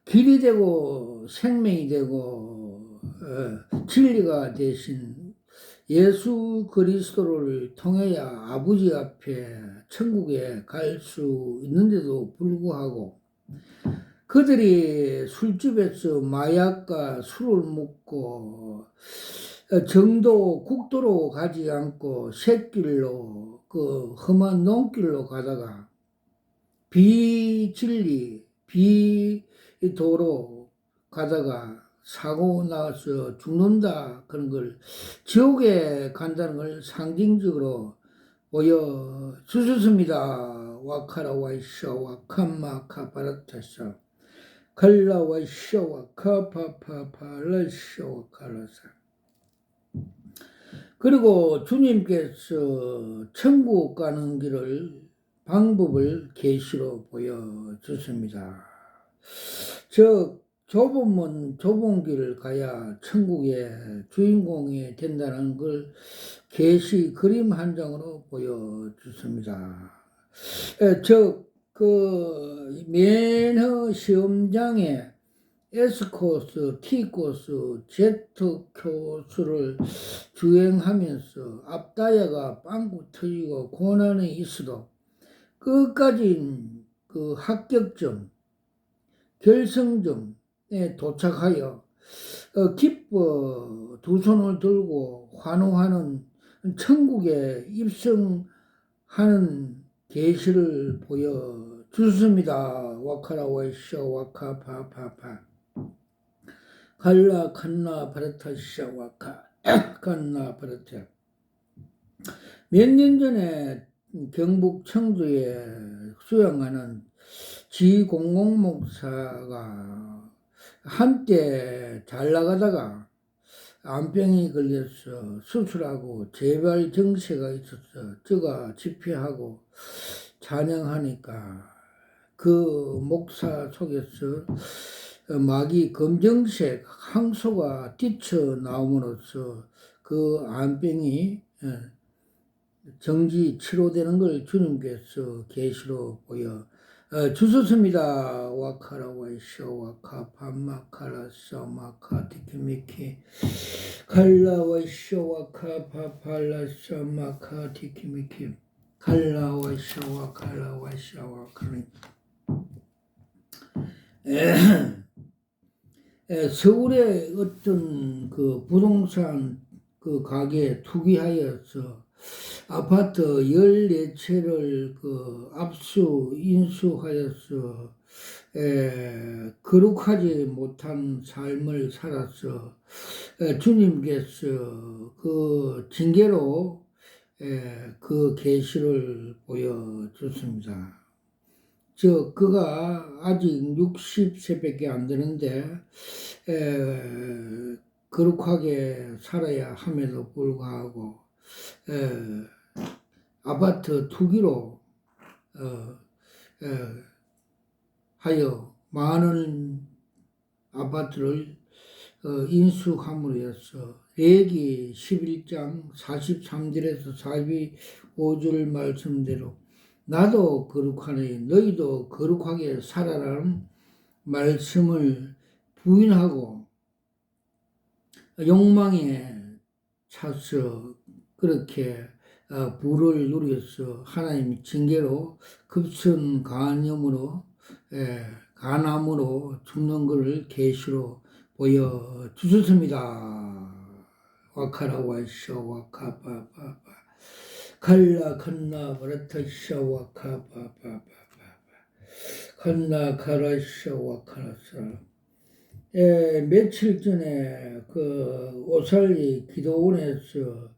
Speaker 1: 길이 되고 생명이 되고 진리가 되신 예수 그리스도를 통해야 아버지 앞에 천국에 갈 수 있는데도 불구하고 그들이 술집에서 마약과 술을 먹고 정도 국도로 가지 않고 샛길로 그 험한 논길로 가다가 비진리 비도로 가다가 사고 나서 죽는다 그런 걸 지옥에 간다는 걸 상징적으로 보여주셨습니다. 와카라 와이샤 와칸마 카파라타샤 칼라 와이샤 와카파파파라샤 와카라사. 그리고 주님께서 천국 가는 길을 방법을 계시로 보여주십니다. 즉 좁은 문 좁은 길을 가야 천국의 주인공이 된다는 걸 계시 그림 한 장으로 보여주십니다. 즉 그 면허 시험장에 S코스, T코스, Z코스를 주행하면서 앞타이어가 빵꾸 터지고 고난이 있어도 끝까지 그 합격점, 결승점에 도착하여 기뻐 두 손을 들고 환호하는 천국에 입성하는 계시를 보여주셨습니다. 와카라 와이샤 와카파파파 갈라 칸나 바라타샤 와카 칸나 바라타. 몇 년 전에 경북 청주에 수양하는 지공공목사가 한때 잘 나가다가 암병이 걸려서 수술하고 재발 증세가 있어서 저가 집회하고 찬양하니까 그 목사 속에서 마귀 검정색 항소가 뛰쳐나옴으로써 그 암병이 정지 치료되는 걸 주님께서 계시로 보여 주셨습니다. 와카라 와이쇼 와카 파마카라 사마카 티키미키 칼라 와이쇼 와카 파팔라 사마카 티키미키 칼라 와이쇼 와칼라 와이쇼 와카리 서울의 어떤 그 부동산 그 가게 투기하여서 아파트 14채를 그 압수 인수하여서 거룩하지 못한 삶을 살아서 주님께서 그 징계로 그 계시를 보여줬습니다. 그가 아직 60세밖에 안 되는데 거룩하게 살아야 함에도 불구하고 아파트 투기로 하여 많은 아파트를 인수함으로 해서 레기 11장 43절에서 45절 말씀대로 나도 거룩하니 너희도 거룩하게 살아라는 말씀을 부인하고 욕망에 차서 그렇게 부를 누려서 하나님 징계로 급성 간염으로 간암으로 죽는 것을 계시로 보여주셨습니다. 와카라 와이쇼 와카바바바 칼라 칸나 바라타샤 와카바바바바 칸나 카라샤 와카라사 며칠 전에 그 오살리 기도원에서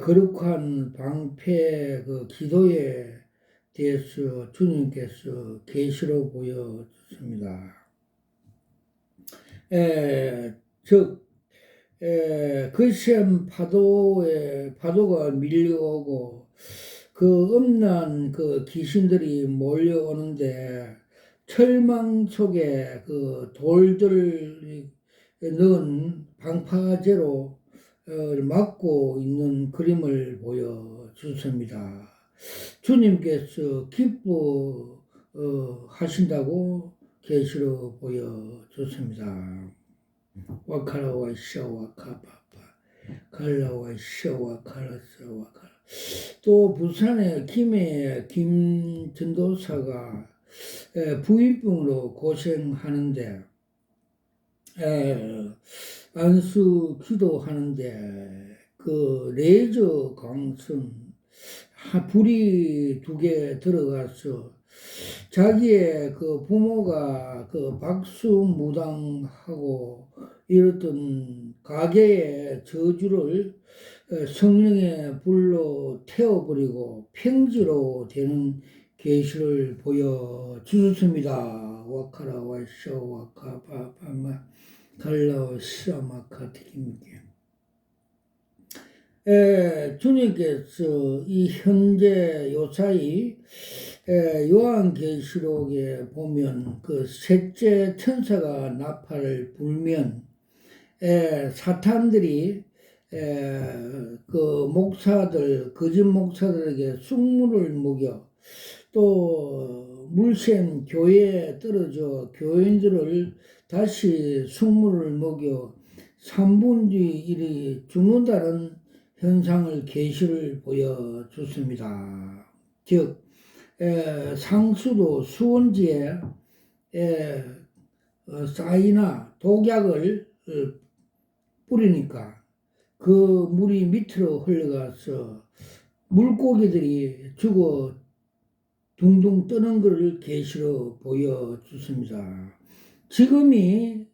Speaker 1: 거룩한 방패 그 기도에 대해서 주님께서 계시로 보여줬습니다. 즉 거센 파도가 밀려오고 그 음란 그 귀신들이 몰려오는데 철망 속에 그 돌들을 넣은 방파제로 막고 있는 그림을 보여주십니다. 주님께서 기뻐하신다고 계시로 보여줬습니다. 와카라와 샤와 카파파 칼라와 샤와 카라사 와카라. 또 부산의 김해 전도사가 부인병으로 고생하는데 안수 기도하는데 그 레이저 광선 불이 2개 들어가서 자기의 그 부모가 그 박수무당하고 이랬던 가게의 저주를 성령의 불로 태워버리고 평지로 되는 계시를 보여주셨습니다. 와카라 와쇼 와카바바마 갈라오 시아마카티kim게 주님께서 이 현재 요사이 요한계시록에 보면 그 셋째 천사가 나팔을 불면 사탄들이 그 목사들 거짓 목사들에게 쑥물을 먹여 또 물샘 교회에 떨어져 교인들을 다시 쑥물을 먹여 3분 뒤 1이 죽는다는 현상을 계시를 보여줬습니다. 즉 상수도 수원지에 쌀이나 독약을 뿌리니까 그 물이 밑으로 흘러가서 물고기들이 죽어 둥둥 뜨는 것을 계시로 보여줬습니다. 지금이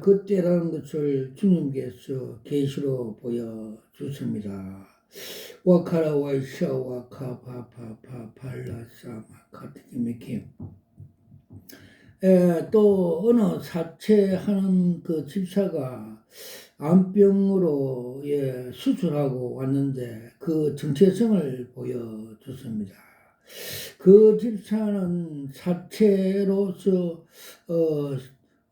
Speaker 1: 그때라는 것을 주님께서 계시로 보여줬습니다. 와카라 와이샤 와카 파파파 발라사 마카티키미키. 또 어느 사채하는 그 집사가 암병으로 수술하고 왔는데 그 정체성을 보여줬습니다. 그 집사는 사채로서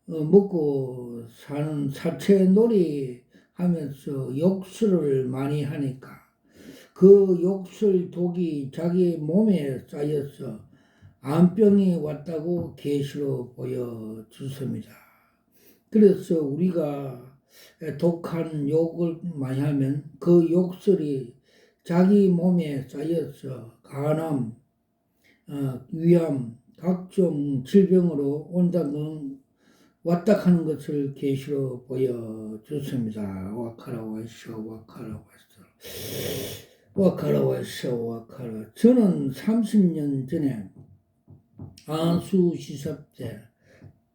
Speaker 1: 먹고 사는 사채놀이 하면서 욕설을 많이 하니까 그 욕설 독이 자기 몸에 쌓여서 암병이 왔다고 계시로 보여주습니다. 그래서 우리가 독한 욕을 많이 하면 그 욕설이 자기 몸에 쌓여서 간암, 위암, 각종 질병으로 온다는 왔다 하는 것을 계시로 보여주습니다. 와카라 와이쇼 와카라 와이쇼 와카라 와이쇼 와카라. 저는 30년 전에 안수시삽 때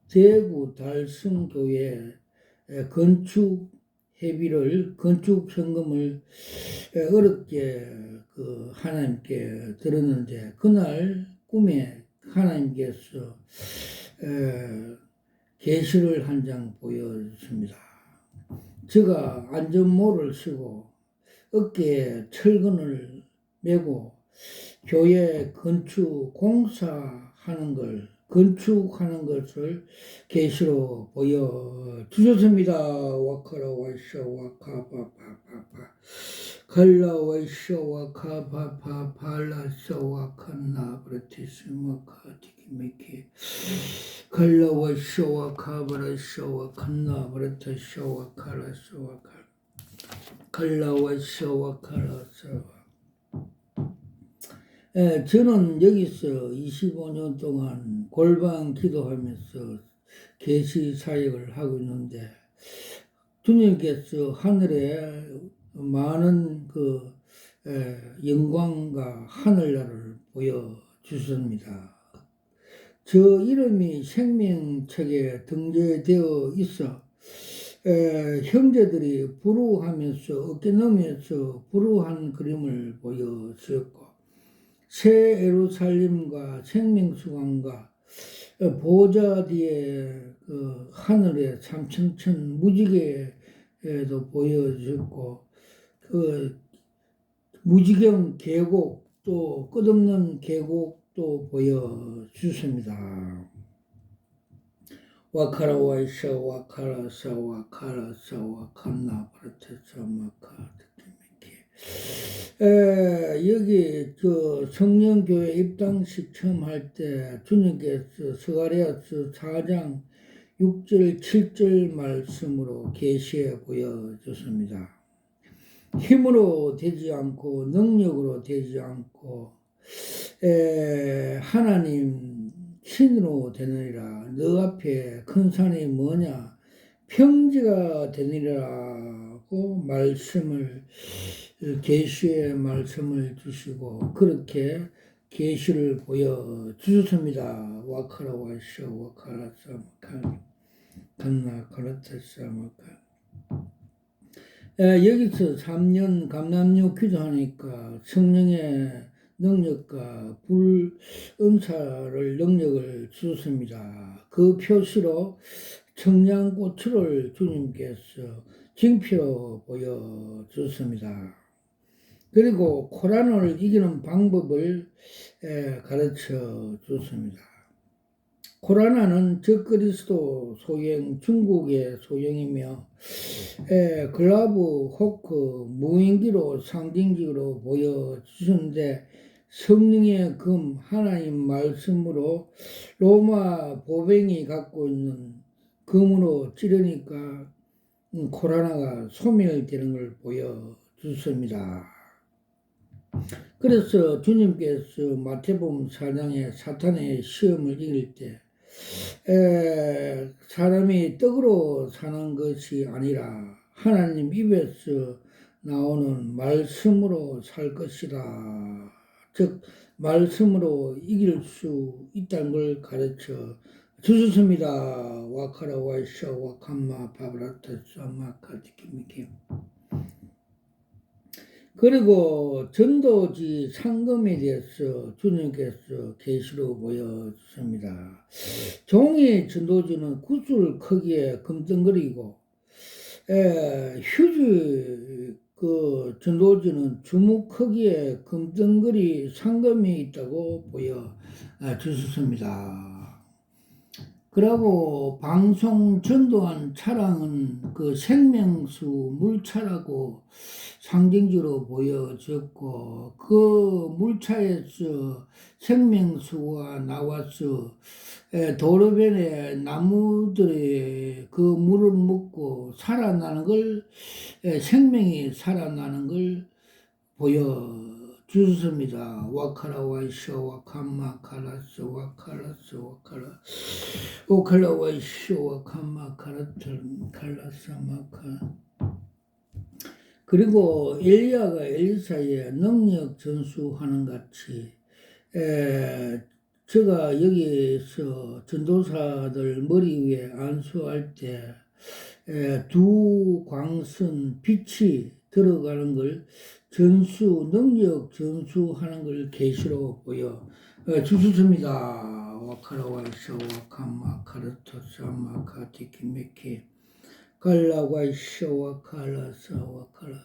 Speaker 1: 대구 달성교회 건축 회비를 건축 현금을 어렵게 하나님께 드렸는데 그날 꿈에 하나님께서 계시를 한 장 보여줬습니다. 제가 안전모를 쓰고 어깨에 철근을 메고 교회 건축 공사하는 건축하는 것을 계시로 보여주셨습니다. 와카라 와이샤 와카파파파파 칼라 와이샤 와카파파 발라샤 와칸나 브레티스 와카티키미키 칼라 와이샤 와카바라샤 와칸나 브레티샤 와카라샤 와카 칼라 와이샤 와카라샤. 저는 여기서 25년 동안 골방 기도하면서 계시 사역을 하고 있는데 주님께서 하늘에 많은 영광과 하늘나라를 보여주셨습니다. 저 이름이 생명책에 등재되어 있어 형제들이 부러워하면서 어깨 너머에서 부러워한 그림을 보여주었고 새 예루살렘과 생명수강과 보좌 뒤에 하늘의 삼층천 무지개도 보여줬고 무지경 계곡 또 끝없는 계곡도 보여주습니다. 와카라 와이샤 와카라사 와카라사 와칸나 브라테사 마카. 여기 성령교회 입당식 처음 할 때 주님께서 스가랴서 4장 6절 7절 말씀으로 계시해 보여줬습니다. 힘으로 되지 않고 능력으로 되지 않고 하나님 신으로 되느니라. 너 앞에 큰 산이 뭐냐 평지가 되느니라고 말씀을 계시의 말씀을 주시고 그렇게 계시를 보여주셨습니다. 와카라 와이샤 와카라사 간나 카라타사 마카. 여기서 3년 감남유 기도하니까 성령의 능력과 은사를 능력을 주셨습니다. 그 표시로 청양고추를 주님께서 징표 보여주셨습니다. 그리고 코로나를 이기는 방법을 가르쳐 줬습니다. 코로나는 적그리스도 소형, 중국의 소형이며 글라브, 호크, 무인기로 상징적으로 보여주셨는데 성령의 금, 하나님 말씀으로 로마 보병이 갖고 있는 금으로 찌르니까 코로나가 소멸되는 걸 보여주십니다. 그래서 주님께서 마태복음 4장에 사탄의 시험을 이길 때 사람이 떡으로 사는 것이 아니라 하나님 입에서 나오는 말씀으로 살 것이다. 즉 말씀으로 이길 수 있다는 걸 가르쳐 주셨습니다. 와카라 와이샤 와칸마 바브라타 사마카티키미키. 그리고 전도지 상금에 대해서 주님께서 계시로 보여주십니다. 종이 전도지는 구슬 크기에 금덩거리고, 휴지 그 전도지는 주먹 크기의 금덩거리 상금이 있다고 보여주셨습니다. 그리고 방송 전도한 차량은 그 생명수 물차라고 상징적으로 보여졌고, 그 물차에서 생명수가 나와서 도로변에 나무들이 그 물을 먹고 살아나는 걸, 생명이 살아나는 걸 보여주셨습니다. 와카라 와이쇼 와카마 카라스 와카라스 와카라 오칼라 와이쇼 와카마 카라틀 칼라스 마카. 그리고 엘리야가 엘리사의 능력 전수하는 같이 제가 여기에서 전도사들 머리 위에 안수할 때 두 광선 빛이 들어가는 걸 능력 전수하는 걸 계시로 보여 주셨습니다. 와카라와이샤 와카마 카르토사 마카 티키메키 갈라와이샤 와카라사 와카라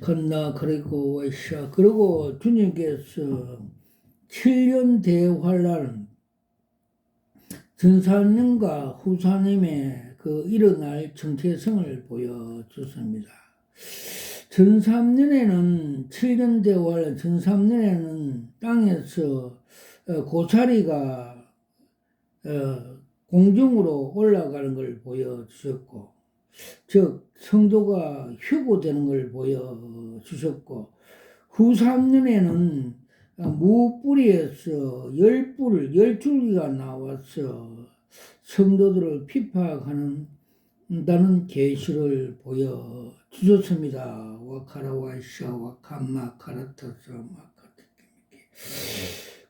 Speaker 1: 건나 그리고 와이샤. 그리고 주님께서 7년 대환란 전사님과 후사님의 그 일어날 정체성을 보여줬습니다. 전3년에는 7년 대환란 전3년에는 땅에서 고사리가 공중으로 올라가는 걸 보여주셨고, 즉 성도가 휴고되는 걸 보여주셨고, 후 3년에는 무뿌리에서 열줄기가 나와서 성도들을 핍박하는 다는 계시를 보여주셨습니다. 와카라와이샤 와카마 카라타사 마카티키미키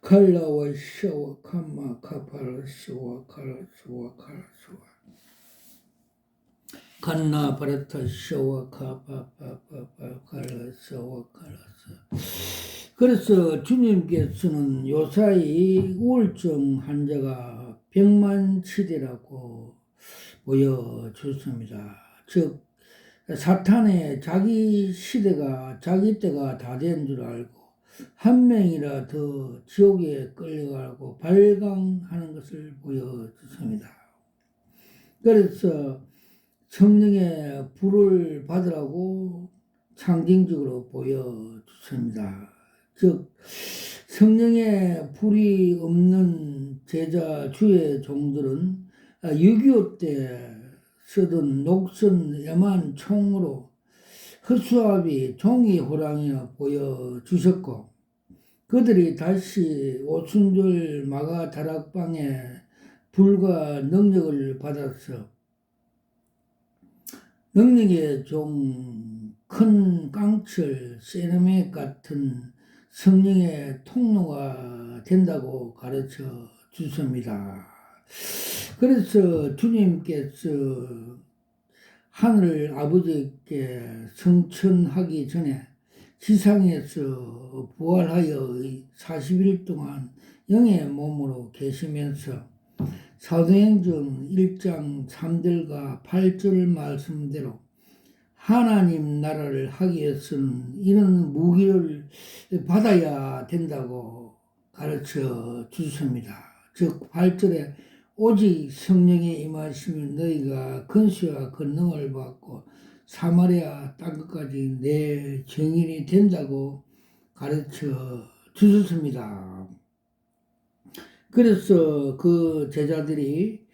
Speaker 1: 칼라와이샤 와카마 카파라스 와카라스 와카라스 간나 바라타샤 와카파파파파 칼라스 와카라스. 그래서 주님께서는 요사이 우울증 환자가 백만치대라고 보여줬습니다. 즉 사탄의 자기 시대가 자기 때가 다 된 줄 알고 한 명이라 더 지옥에 끌려가고 발광하는 것을 보여줬습니다. 그래서 성령의 불을 받으라고 상징적으로 보여줬습니다. 즉 성령의 불이 없는 제자 주의 종들은 6.25 때 쓰던 녹슨 야만 총으로 허수아비 종이 호랑이가 보여주셨고, 그들이 다시 오순절 마가 다락방에 불과 능력을 받아서 능력의 종 큰 깡철 세라믹 같은 성령의 통로가 된다고 가르쳐 주십니다. 그래서 주님께서 하늘 아버지께 성천하기 전에 지상에서 부활하여 40일 동안 영의 몸으로 계시면서 사도행전 1장 3절과 8절 말씀대로 하나님 나라를 하기 위해서는 이런 무기를 받아야 된다고 가르쳐 주십니다. 즉 8절에 오직 성령이 임하시면 너희가 권세와 권능을 받고 사마리아 땅끝까지 내 증인이 된다고 가르쳐 주셨습니다. 그래서 그 제자들이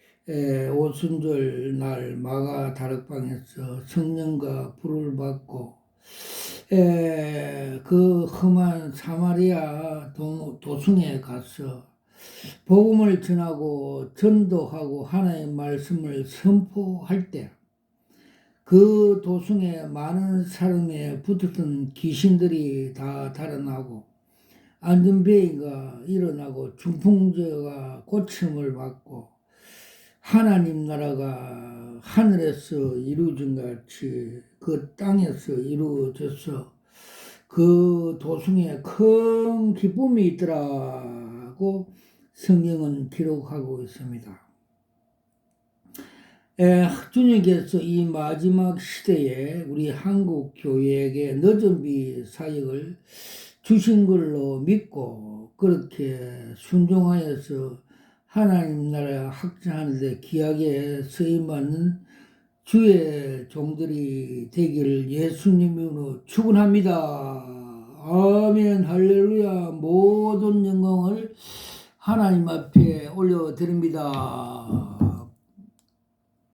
Speaker 1: 오순절 날 마가 다락방에서 성령과 불을 받고 그 험한 사마리아 도성에 가서 복음을 전하고 전도하고 하나님의 말씀을 선포할 때 그 도성에 많은 사람에 붙었던 귀신들이 다 달아나고 안전병이가 일어나고 중풍자가 고침을 받고 하나님 나라가 하늘에서 이루어진 같이 그 땅에서 이루어져서 그 도중에 큰 기쁨이 있더라고 성경은 기록하고 있습니다. 주님께서 이 마지막 시대에 우리 한국 교회에게 늦은비 사역을 주신 걸로 믿고 그렇게 순종하여서 하나님 나라 확장하는 데 귀하게 쓰임받는 주의 종들이 되기를 예수님으로 축원합니다. 아멘 할렐루야. 모든 영광을 하나님 앞에 올려드립니다.